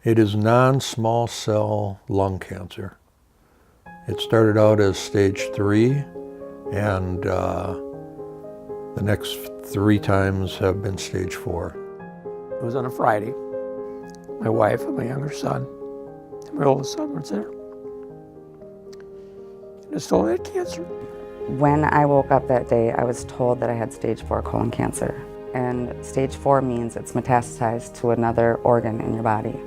It is non-small cell lung cancer. It started out as stage 3, and the next 3 times have been stage 4. It was on a Friday. My wife and my younger son, and my oldest son was there. And I still had cancer. When I woke up that day, I was told that I had stage 4 colon cancer. And stage 4 means it's metastasized to another organ in your body.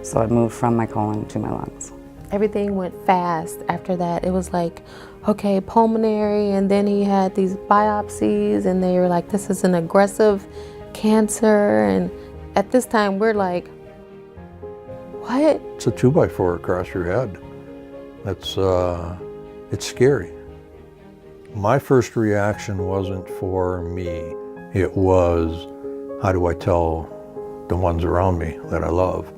So it moved from my colon to my lungs. Everything went fast after that. It was like, okay, pulmonary, and then he had these biopsies, and they were like, this is an aggressive cancer. And at this time, we're like, what? It's a 2x4 across your head. It's scary. My first reaction wasn't for me. It was, how do I tell the ones around me that I love?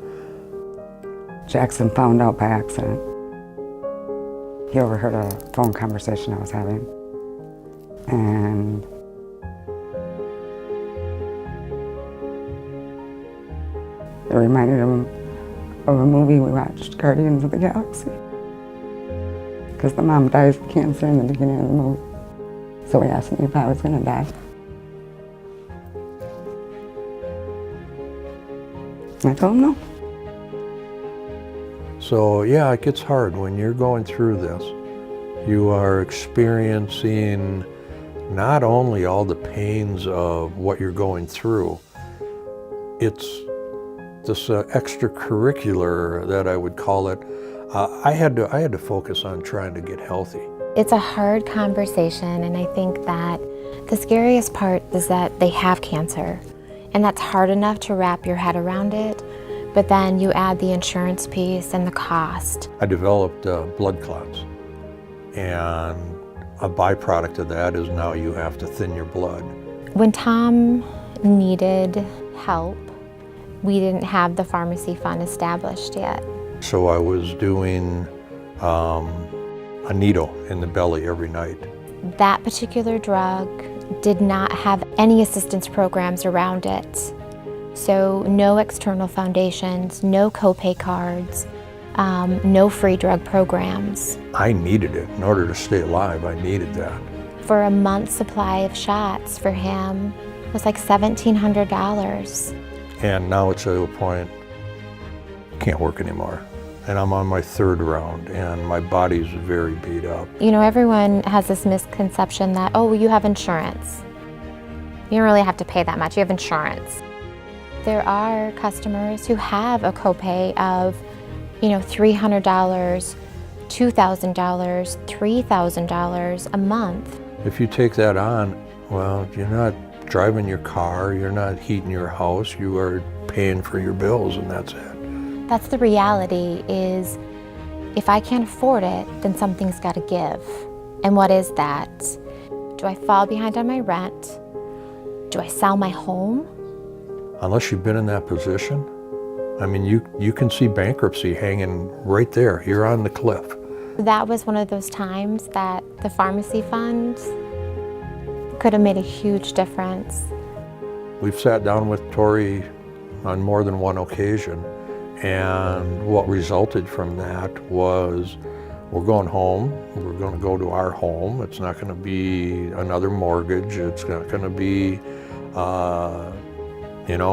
Jackson found out by accident. He overheard a phone conversation I was having. And it reminded him of a movie we watched, Guardians of the Galaxy. Because the mom dies of cancer in the beginning of the movie. So he asked me if I was gonna die. I told him no. So yeah, it gets hard when you're going through this. You are experiencing not only all the pains of what you're going through, it's this extracurricular, that I would call it. I had to focus on trying to get healthy. It's a hard conversation, and I think that the scariest part is that they have cancer, and that's hard enough to wrap your head around it. But then you add the insurance piece and the cost. I developed blood clots, and a byproduct of that is now you have to thin your blood. When Tom needed help, we didn't have the pharmacy fund established yet. So I was doing a needle in the belly every night. That particular drug did not have any assistance programs around it. So no external foundations, no copay cards, no free drug programs. I needed it. In order to stay alive, I needed that. For a month's supply of shots for him was like $1,700. And now it's at a point, can't work anymore. And I'm on my 3rd round, and my body's very beat up. You know, everyone has this misconception that, oh, you have insurance. You don't really have to pay that much, you have insurance. There are customers who have a copay of, $300, $2,000, $3,000 a month. If you take that on, well, you're not driving your car, you're not heating your house, you are paying for your bills, and that's it. That's the reality, is if I can't afford it, then something's got to give. And what is that? Do I fall behind on my rent? Do I sell my home? Unless you've been in that position, I mean, you can see bankruptcy hanging right there. You're on the cliff. That was one of those times that the pharmacy fund could have made a huge difference. We've sat down with Tori on more than one occasion, and what resulted from that was, we're going home, we're going to go to our home. It's not going to be another mortgage, it's not going to be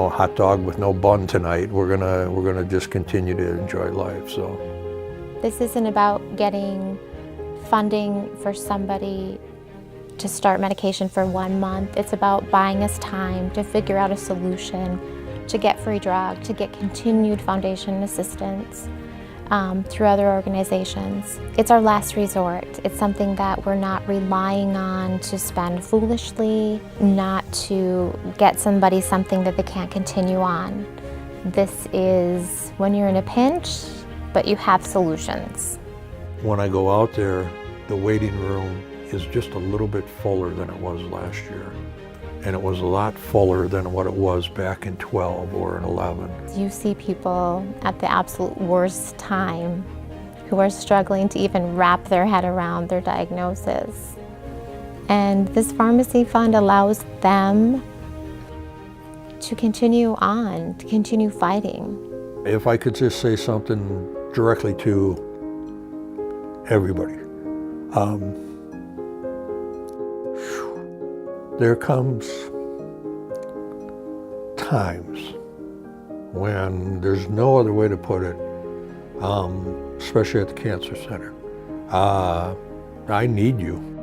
hot dog with no bun tonight. We're gonna just continue to enjoy life. So this isn't about getting funding for somebody to start medication for 1 month. It's about buying us time to figure out a solution, to get free drug, to get continued foundation assistance through other organizations. It's our last resort. It's something that we're not relying on to spend foolishly, not to get somebody something that they can't continue on. This is when you're in a pinch, but you have solutions. When I go out there, the waiting room is just a little bit fuller than it was last year. And it was a lot fuller than what it was back in 12 or in 11. You see people at the absolute worst time who are struggling to even wrap their head around their diagnosis. And this pharmacy fund allows them to continue on, to continue fighting. If I could just say something directly to everybody. There comes times when there's no other way to put it, especially at the cancer center. I need you.